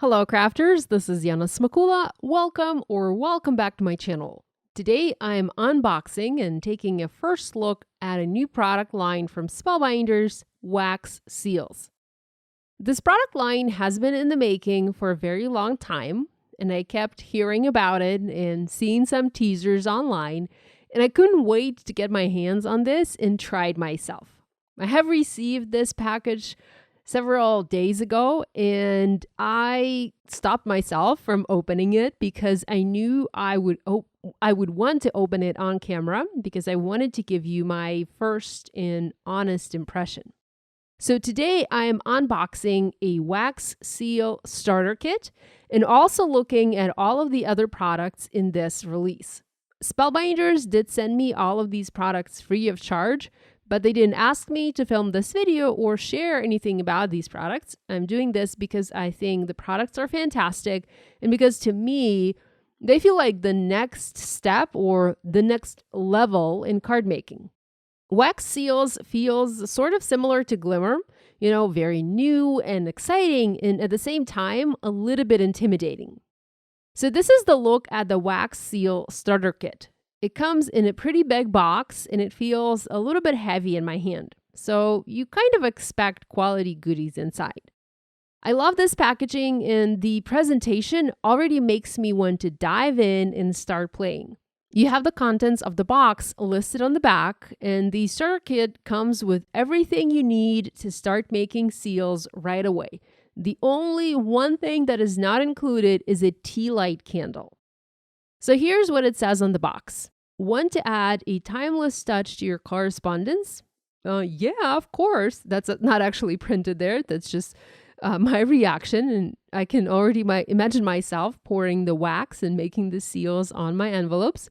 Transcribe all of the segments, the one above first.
Hello crafters, this is Yana Smakula. Welcome back to my channel. Today I'm unboxing and taking a first look at a new product line from Spellbinders, wax seals. This product line has been in the making for a very long time, and I kept hearing about it and seeing some teasers online, and I couldn't wait to get my hands on this and try it myself. I have received this package several days ago, and I stopped myself from opening it because I knew I would want to open it on camera because I wanted to give you my first and honest impression. So today I am unboxing a wax seal starter kit and also looking at all of the other products in this release. Spellbinders did send me all of these products free of charge, but they didn't ask me to film this video or share anything about these products. I'm doing this because I think the products are fantastic and because to me, they feel like the next step or the next level in card making. Wax seals feels sort of similar to glimmer, very new and exciting and at the same time, a little bit intimidating. So this is the look at the wax seal starter kit. It comes in a pretty big box and it feels a little bit heavy in my hand. So you kind of expect quality goodies inside. I love this packaging and the presentation already makes me want to dive in and start playing. You have the contents of the box listed on the back, and the starter kit comes with everything you need to start making seals right away. The only one thing that is not included is a tea light candle. So here's what it says on the box. Want to add a timeless touch to your correspondence? Yeah, of course. That's not actually printed there. That's just my reaction. And I can already imagine myself pouring the wax and making the seals on my envelopes.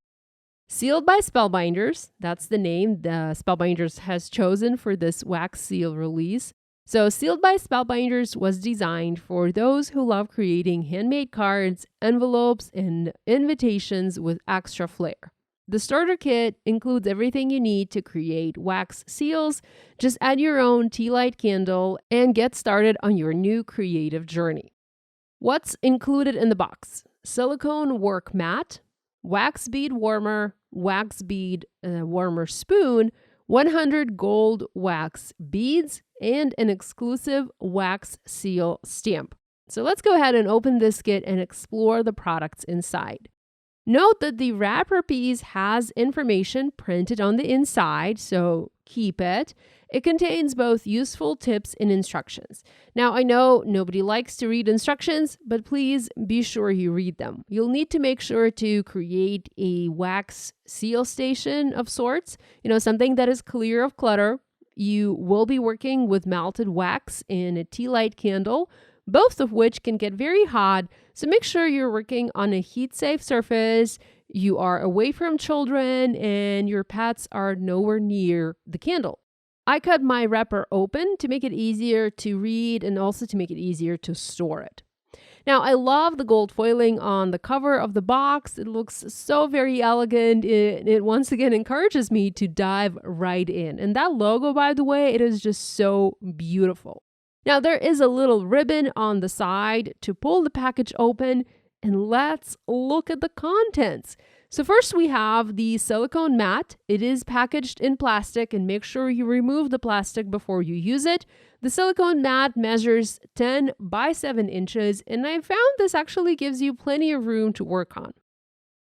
Sealed by Spellbinders. That's the name the Spellbinders has chosen for this wax seal release. So Sealed by Spellbinders was designed for those who love creating handmade cards, envelopes, and invitations with extra flair. The starter kit includes everything you need to create wax seals. Just add your own tea light candle and get started on your new creative journey. What's included in the box? Silicone work mat, wax bead warmer, wax bead warmer spoon, 100 gold wax beads, and an exclusive wax seal stamp. So let's go ahead and open this kit and explore the products inside. Note that the wrapper piece has information printed on the inside, so keep it. It contains both useful tips and instructions. Now, I know nobody likes to read instructions, but please be sure you read them. You'll need to make sure to create a wax seal station of sorts, something that is clear of clutter. You will be working with melted wax and a tea light candle, both of which can get very hot, so make sure you're working on a heat-safe surface, you are away from children, and your pets are nowhere near the candle. I cut my wrapper open to make it easier to read and also to make it easier to store it. Now, I love the gold foiling on the cover of the box. It looks so very elegant. It once again encourages me to dive right in. And that logo, by the way, it is just so beautiful. Now, there is a little ribbon on the side to pull the package open, and let's look at the contents. So first we have the silicone mat. It is packaged in plastic, and make sure you remove the plastic before you use it. The silicone mat measures 10 by 7 inches, and I found this actually gives you plenty of room to work on.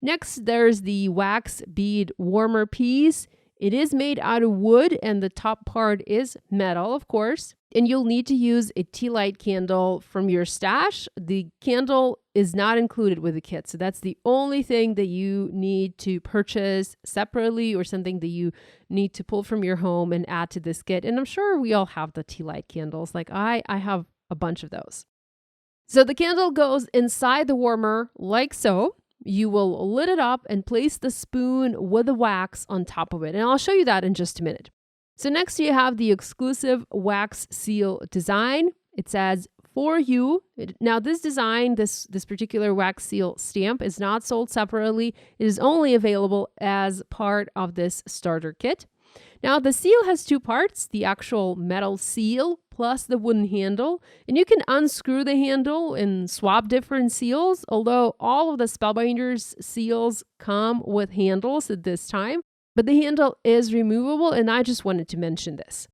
Next, there's the wax bead warmer piece. It is made out of wood, and the top part is metal, of course. And you'll need to use a tea light candle from your stash. The candle is not included with the kit, so that's the only thing that you need to purchase separately or something that you need to pull from your home and add to this kit. And I'm sure we all have the tea light candles. Like I have a bunch of those. So the candle goes inside the warmer like so. You will lit it up and place the spoon with the wax on top of it. And I'll show you that in just a minute. So next you have the exclusive wax seal design. It says, for you. Now this design, this particular wax seal stamp is not sold separately. It is only available as part of this starter kit. Now the seal has two parts, the actual metal seal plus the wooden handle. And you can unscrew the handle and swap different seals, although all of the Spellbinders seals come with handles at this time. But the handle is removable, and I just wanted to mention this.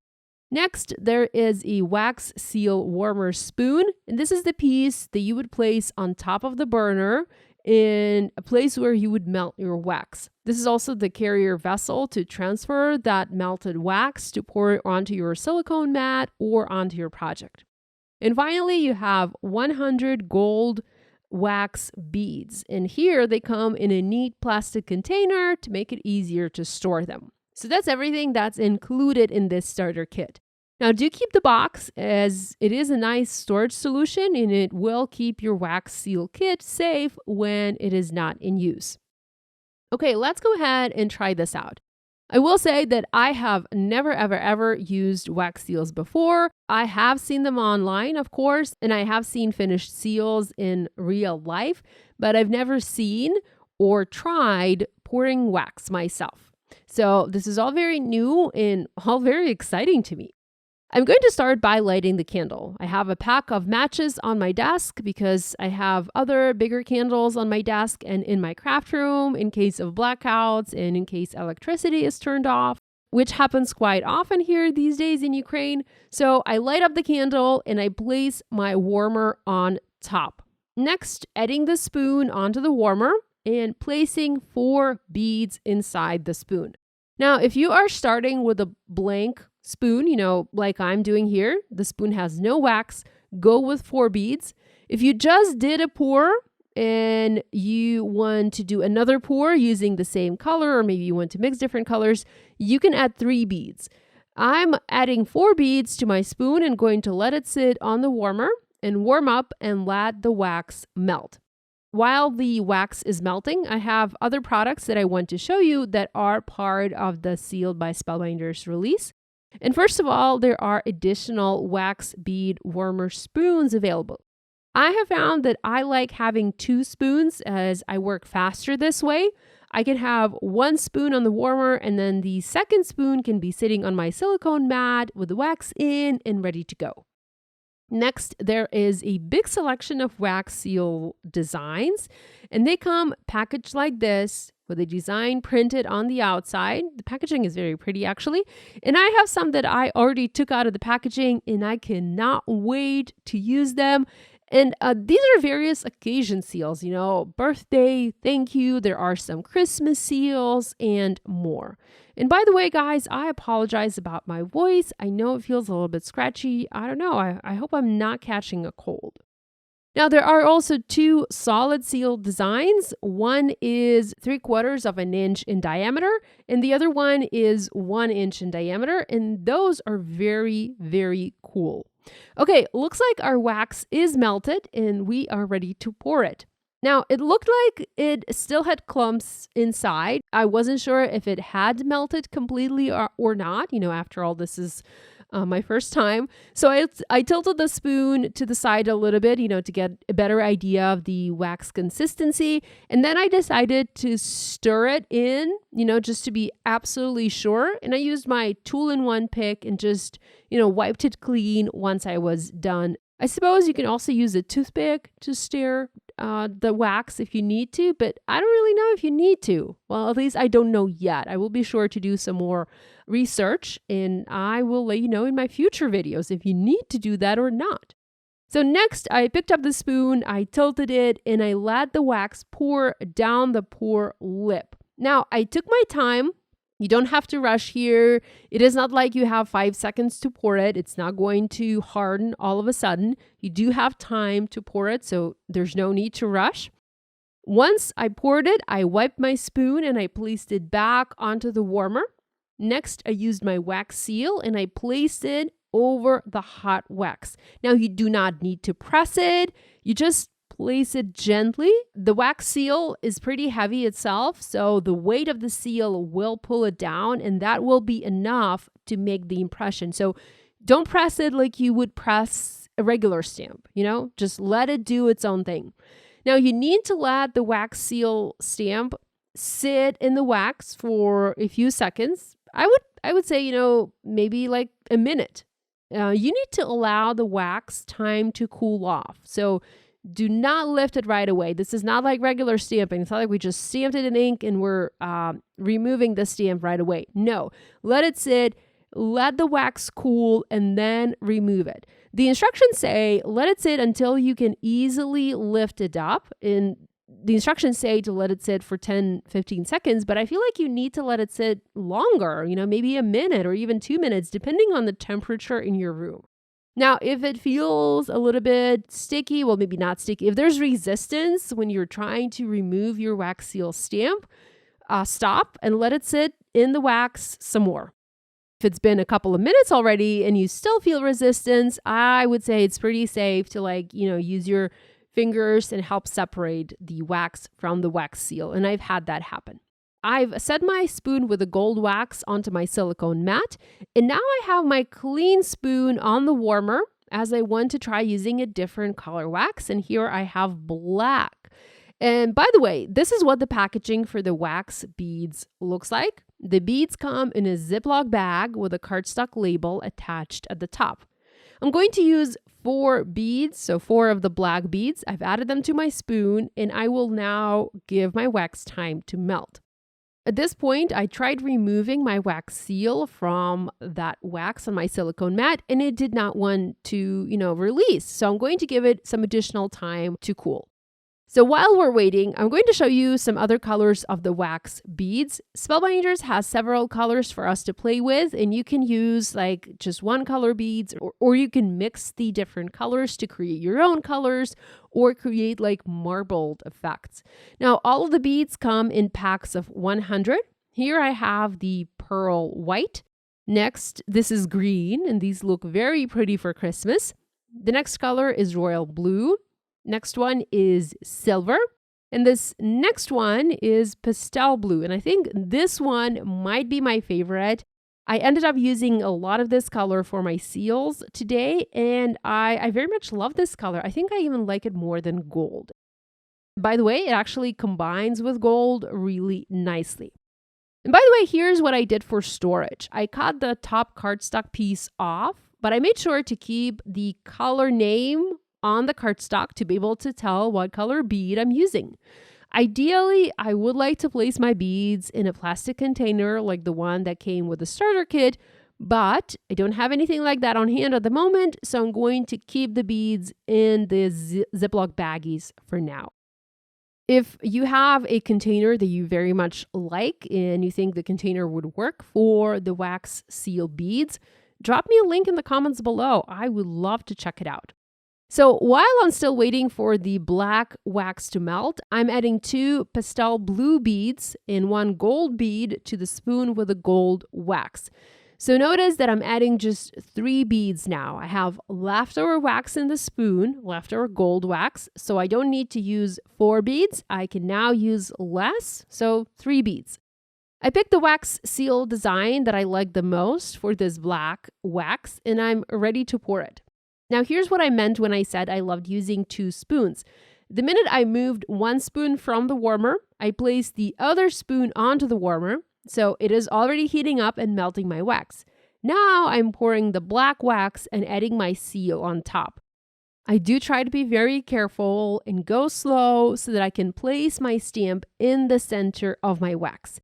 Next, there is a wax seal warmer spoon, and this is the piece that you would place on top of the burner in a place where you would melt your wax. This is also the carrier vessel to transfer that melted wax to pour it onto your silicone mat or onto your project. And finally, you have 100 gold wax beads, and here they come in a neat plastic container to make it easier to store them. So that's everything that's included in this starter kit. Now, do keep the box, as it is a nice storage solution and it will keep your wax seal kit safe when it is not in use. Okay, let's go ahead and try this out. I will say that I have never, ever used wax seals before. I have seen them online, of course, and I have seen finished seals in real life, but I've never seen or tried pouring wax myself. So this is all very new and all very exciting to me. I'm going to start by lighting the candle. I have a pack of matches on my desk because I have other bigger candles on my desk and in my craft room in case of blackouts and in case electricity is turned off, which happens quite often here these days in Ukraine. So I light up the candle and I place my warmer on top. Next, adding the spoon onto the warmer and placing 4 beads inside the spoon. Now, if you are starting with a blank spoon, like I'm doing here, the spoon has no wax, go with 4 beads. If you just did a pour and you want to do another pour using the same color, or maybe you want to mix different colors, you can add 3 beads. I'm adding 4 beads to my spoon and going to let it sit on the warmer and warm up and let the wax melt. While the wax is melting, I have other products that I want to show you that are part of the Sealed by Spellbinders release. And first of all, there are additional wax bead warmer spoons available. I have found that I like having 2 spoons as I work faster this way. I can have 1 spoon on the warmer and then the second spoon can be sitting on my silicone mat with the wax in and ready to go. Next, there is a big selection of wax seal designs, and they come packaged like this with a design printed on the outside. The packaging is very pretty, actually. And I have some that I already took out of the packaging, and I cannot wait to use them. And these are various occasion seals, birthday, thank you. There are some Christmas seals and more. And by the way, guys, I apologize about my voice. I know it feels a little bit scratchy. I don't know. I hope I'm not catching a cold. Now, there are also 2 solid seal designs. One is 3/4 of an inch in diameter, and the other one is 1 inch in diameter. And those are very, very cool. Okay, looks like our wax is melted and we are ready to pour it. Now, it looked like it still had clumps inside. I wasn't sure if it had melted completely or not. After all, this is my first time. So I tilted the spoon to the side a little bit, to get a better idea of the wax consistency. And then I decided to stir it in, just to be absolutely sure. And I used my tool-in-one pick and just, wiped it clean once I was done. I suppose you can also use a toothpick to stir the wax if you need to, but I don't really know if you need to. Well, at least I don't know yet. I will be sure to do some more research and I will let you know in my future videos if you need to do that or not. So next, I picked up the spoon, I tilted it, and I let the wax pour down the pour lip. Now, I took my time. You don't have to rush here. It is not like you have 5 seconds to pour it. It's not going to harden all of a sudden. You do have time to pour it, so there's no need to rush. Once I poured it, I wiped my spoon and I placed it back onto the warmer. Next, I used my wax seal and I placed it over the hot wax. Now, you do not need to press it. You just place it gently. The wax seal is pretty heavy itself, so the weight of the seal will pull it down, and that will be enough to make the impression. So don't press it like you would press a regular stamp, just let it do its own thing. Now, you need to let the wax seal stamp sit in the wax for a few seconds. I would say, maybe like a minute. You need to allow the wax time to cool off. So do not lift it right away. This is not like regular stamping. It's not like we just stamped it in ink and we're removing the stamp right away. No, let it sit, let the wax cool, and then remove it. The instructions say let it sit until you can easily lift it up. And the instructions say to let it sit for 10-15 seconds, but I feel like you need to let it sit longer, maybe a minute or even 2 minutes, depending on the temperature in your room. Now, if it feels a little bit sticky, well, maybe not sticky. If there's resistance when you're trying to remove your wax seal stamp, stop and let it sit in the wax some more. If it's been a couple of minutes already and you still feel resistance, I would say it's pretty safe to use your fingers and help separate the wax from the wax seal. And I've had that happen. I've set my spoon with the gold wax onto my silicone mat, and now I have my clean spoon on the warmer as I want to try using a different color wax, and here I have black. And by the way, this is what the packaging for the wax beads looks like. The beads come in a Ziploc bag with a cardstock label attached at the top. I'm going to use 4 beads, so 4 of the black beads. I've added them to my spoon, and I will now give my wax time to melt. At this point, I tried removing my wax seal from that wax on my silicone mat, and it did not want to, release. So I'm going to give it some additional time to cool. So while we're waiting, I'm going to show you some other colors of the wax beads. Spellbinders has several colors for us to play with, and you can use just one color beads, or you can mix the different colors to create your own colors or create marbled effects. Now, all of the beads come in packs of 100. Here I have the pearl white. Next, this is green, and these look very pretty for Christmas. The next color is royal blue. Next one is silver. And this next one is pastel blue. And I think this one might be my favorite. I ended up using a lot of this color for my seals today, and I very much love this color. I think I even like it more than gold. By the way, it actually combines with gold really nicely. And by the way, here's what I did for storage. I cut the top cardstock piece off, but I made sure to keep the color name on the cardstock to be able to tell what color bead I'm using. Ideally, I would like to place my beads in a plastic container like the one that came with the starter kit, but I don't have anything like that on hand at the moment, so I'm going to keep the beads in the Ziploc baggies for now. If you have a container that you very much like and you think the container would work for the wax seal beads, drop me a link in the comments below. I would love to check it out. So while I'm still waiting for the black wax to melt, I'm adding 2 pastel blue beads and 1 gold bead to the spoon with the gold wax. So notice that I'm adding just 3 beads now. I have leftover wax in the spoon, leftover gold wax, so I don't need to use 4 beads. I can now use less, so 3 beads. I picked the wax seal design that I like the most for this black wax, and I'm ready to pour it. Now, here's what I meant when I said I loved using 2 spoons. The minute I moved 1 spoon from the warmer, I placed the other spoon onto the warmer, so it is already heating up and melting my wax. Now I'm pouring the black wax and adding my seal on top. I do try to be very careful and go slow so that I can place my stamp in the center of my wax.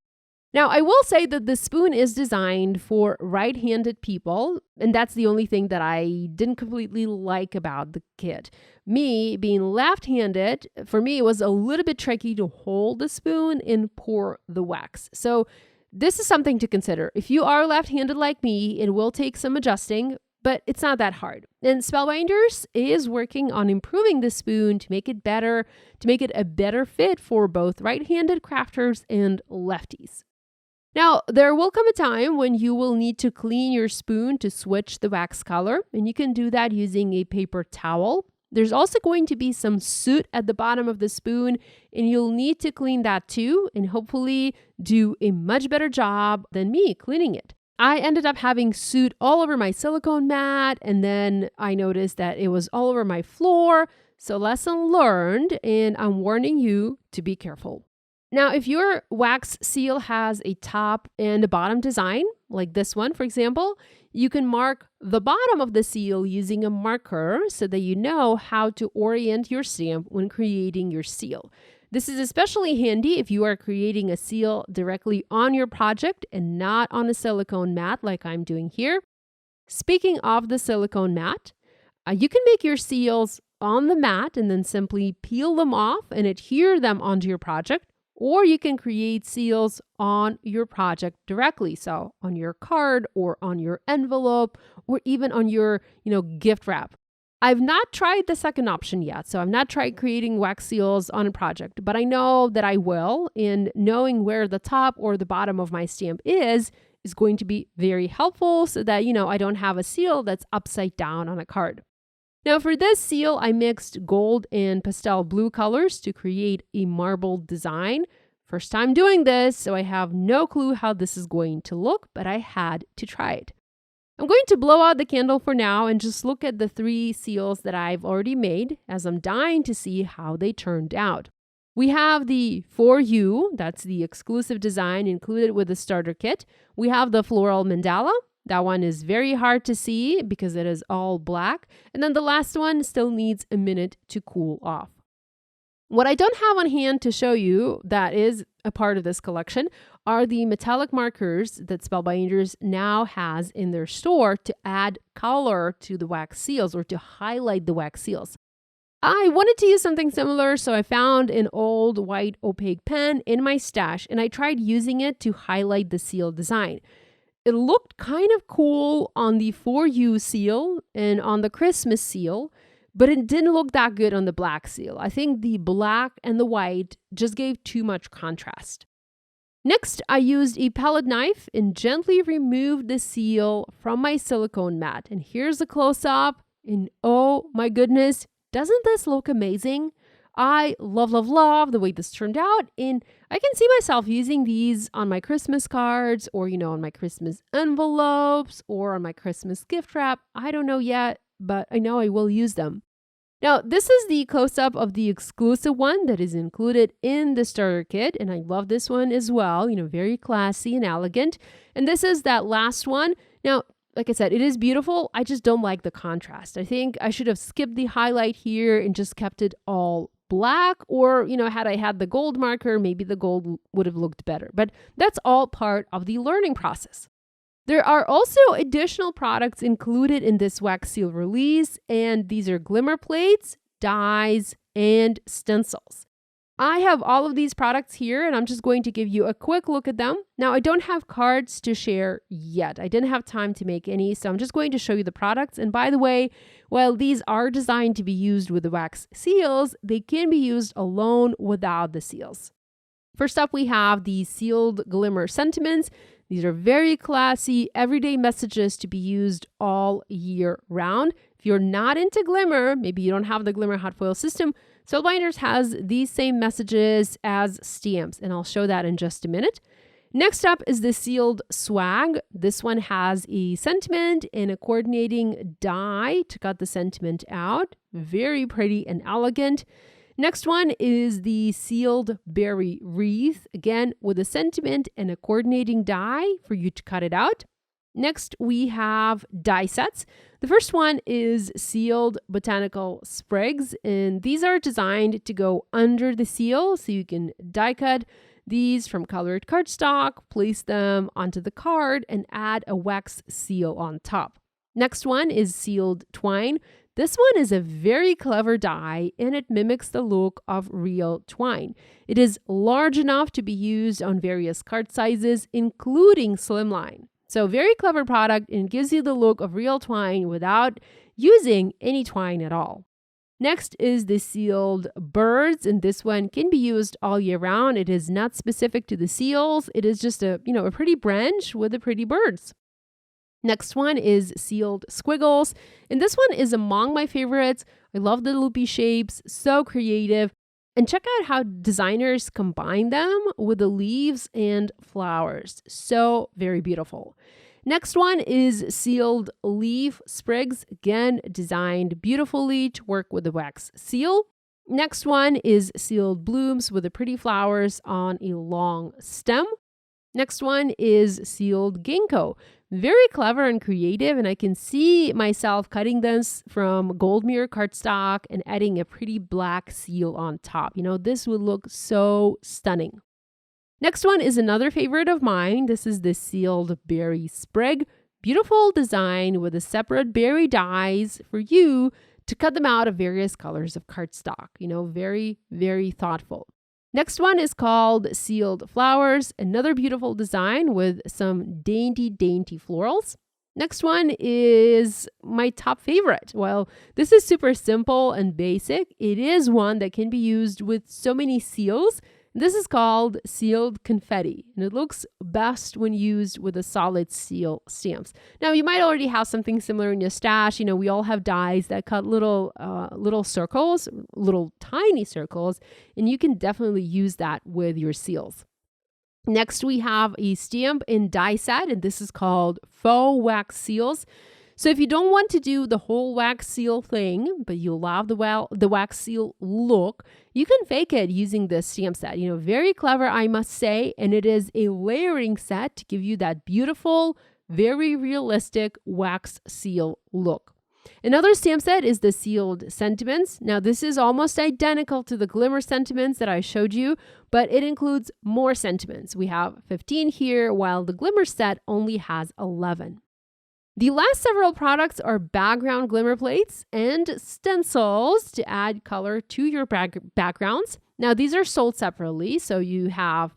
Now, I will say that the spoon is designed for right-handed people, and that's the only thing that I didn't completely like about the kit. Me, being left-handed, for me, it was a little bit tricky to hold the spoon and pour the wax. So this is something to consider. If you are left-handed like me, it will take some adjusting, but it's not that hard. And Spellbinders is working on improving the spoon to make it better, to make it a better fit for both right-handed crafters and lefties. Now, there will come a time when you will need to clean your spoon to switch the wax color, and you can do that using a paper towel. There's also going to be some soot at the bottom of the spoon, and you'll need to clean that too, and hopefully do a much better job than me cleaning it. I ended up having soot all over my silicone mat, and then I noticed that it was all over my floor. So lesson learned, and I'm warning you to be careful. Now, if your wax seal has a top and a bottom design, like this one, for example, you can mark the bottom of the seal using a marker so that you know how to orient your stamp when creating your seal. This is especially handy if you are creating a seal directly on your project and not on a silicone mat like I'm doing here. Speaking of the silicone mat, you can make your seals on the mat and then simply peel them off and adhere them onto your project. Or you can create seals on your project directly. So on your card or on your envelope or even on your, gift wrap. I've not tried the second option yet. So I've not tried creating wax seals on a project, but I know that I will. And knowing where the top or the bottom of my stamp is going to be very helpful so that, I don't have a seal that's upside down on a card. Now for this seal, I mixed gold and pastel blue colors to create a marble design. First time doing this, so I have no clue how this is going to look, but I had to try it. I'm going to blow out the candle for now and just look at the 3 seals that I've already made, as I'm dying to see how they turned out. We have the For You, that's the exclusive design included with the starter kit. We have the floral mandala. That one is very hard to see because it is all black. And then the last one still needs a minute to cool off. What I don't have on hand to show you that is a part of this collection are the metallic markers that Spellbinders now has in their store to add color to the wax seals or to highlight the wax seals. I wanted to use something similar, so I found an old white opaque pen in my stash and I tried using it to highlight the seal design. It looked kind of cool on the For You seal and on the Christmas seal, but it didn't look that good on the black seal. I think the black and the white just gave too much contrast. Next, I used a palette knife and gently removed the seal from my silicone mat. And here's a close-up, and oh my goodness, doesn't this look amazing? I love the way this turned out, and I can see myself using these on my Christmas cards or, on my Christmas envelopes or on my Christmas gift wrap. I don't know yet, but I know I will use them. Now, this is the close-up of the exclusive one that is included in the starter kit, and I love this one as well, very classy and elegant. And this is that last one. Now, like I said, it is beautiful. I just don't like the contrast. I think I should have skipped the highlight here and just kept it all black, or, had I had the gold marker, maybe the gold would have looked better. But that's all part of the learning process. There are also additional products included in this wax seal release, and these are glimmer plates, dies, and stencils. I have all of these products here, and I'm just going to give you a quick look at them. Now, I don't have cards to share yet. I didn't have time to make any, so I'm just going to show you the products. And by the way, while these are designed to be used with the wax seals, they can be used alone without the seals. First up, we have the sealed glimmer sentiments. These are very classy, everyday messages to be used all year round. If you're not into glimmer, maybe you don't have the glimmer hot foil system, Spellbinders has these same messages as stamps, and I'll show that in just a minute. Next up is the sealed swag. This one has a sentiment and a coordinating die to cut the sentiment out. Very pretty and elegant. Next one is the sealed berry wreath, again with a sentiment and a coordinating die for you to cut it out. Next, we have die sets. The first one is sealed botanical sprigs, and these are designed to go under the seal, so you can die cut these from colored cardstock, place them onto the card, and add a wax seal on top. Next one is sealed twine. This one is a very clever die, and it mimics the look of real twine. It is large enough to be used on various card sizes, including slimline. So very clever product, and gives you the look of real twine without using any twine at all. Next is the sealed birds, and this one can be used all year round. It is not specific to the seals. It is just a pretty branch with the pretty birds. Next one is sealed squiggles, and this one is among my favorites. I love the loopy shapes, so creative. And check out how designers combine them with the leaves and flowers. So very beautiful. Next one is sealed leaf sprigs, again designed beautifully to work with the wax seal. Next one is sealed blooms with the pretty flowers on a long stem. Next one is sealed ginkgo. Very clever and creative, and I can see myself cutting this from gold mirror cardstock and adding a pretty black seal on top. This would look so stunning. Next one is another favorite of mine. This is the sealed berry sprig. Beautiful design with a separate berry dies for you to cut them out of various colors of cardstock. Very, very thoughtful. Next one is called sealed flowers. Another beautiful design with some dainty, dainty florals. Next one is my top favorite. Well, this is super simple and basic. It is one that can be used with so many seals. This is called sealed confetti, and it looks best when used with a solid seal stamps. Now, you might already have something similar in your stash. We all have dies that cut little circles, little tiny circles, and you can definitely use that with your seals. Next, we have a stamp and die set, and this is called faux wax seals. So if you don't want to do the whole wax seal thing, but you love the wax seal look, you can fake it using this stamp set. Very clever, I must say, and it is a layering set to give you that beautiful, very realistic wax seal look. Another stamp set is the sealed sentiments. Now, this is almost identical to the glimmer sentiments that I showed you, but it includes more sentiments. We have 15 here, while the glimmer set only has 11. The last several products are background glimmer plates and stencils to add color to your backgrounds. Now, these are sold separately, so you have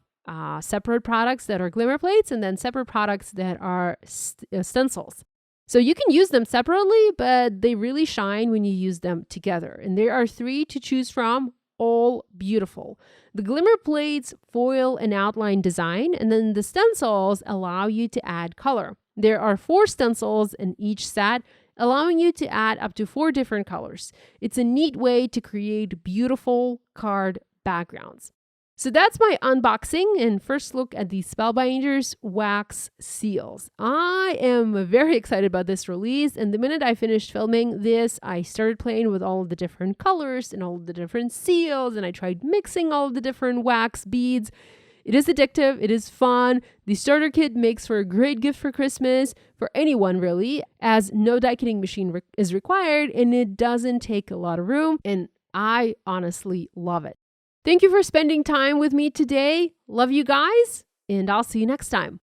separate products that are glimmer plates and then separate products that are stencils. So you can use them separately, but they really shine when you use them together. And there are 3 to choose from, all beautiful. The glimmer plates foil and outline design, and then the stencils allow you to add color. There are 4 stencils in each set, allowing you to add up to 4 different colors. It's a neat way to create beautiful card backgrounds. So that's my unboxing and first look at the Spellbinders wax seals. I am very excited about this release, and the minute I finished filming this, I started playing with all of the different colors and all of the different seals, and I tried mixing all of the different wax beads. It is addictive, it is fun. The starter kit makes for a great gift for Christmas, for anyone really, as no die cutting machine is required, and it doesn't take a lot of room, and I honestly love it. Thank you for spending time with me today. Love you guys, and I'll see you next time.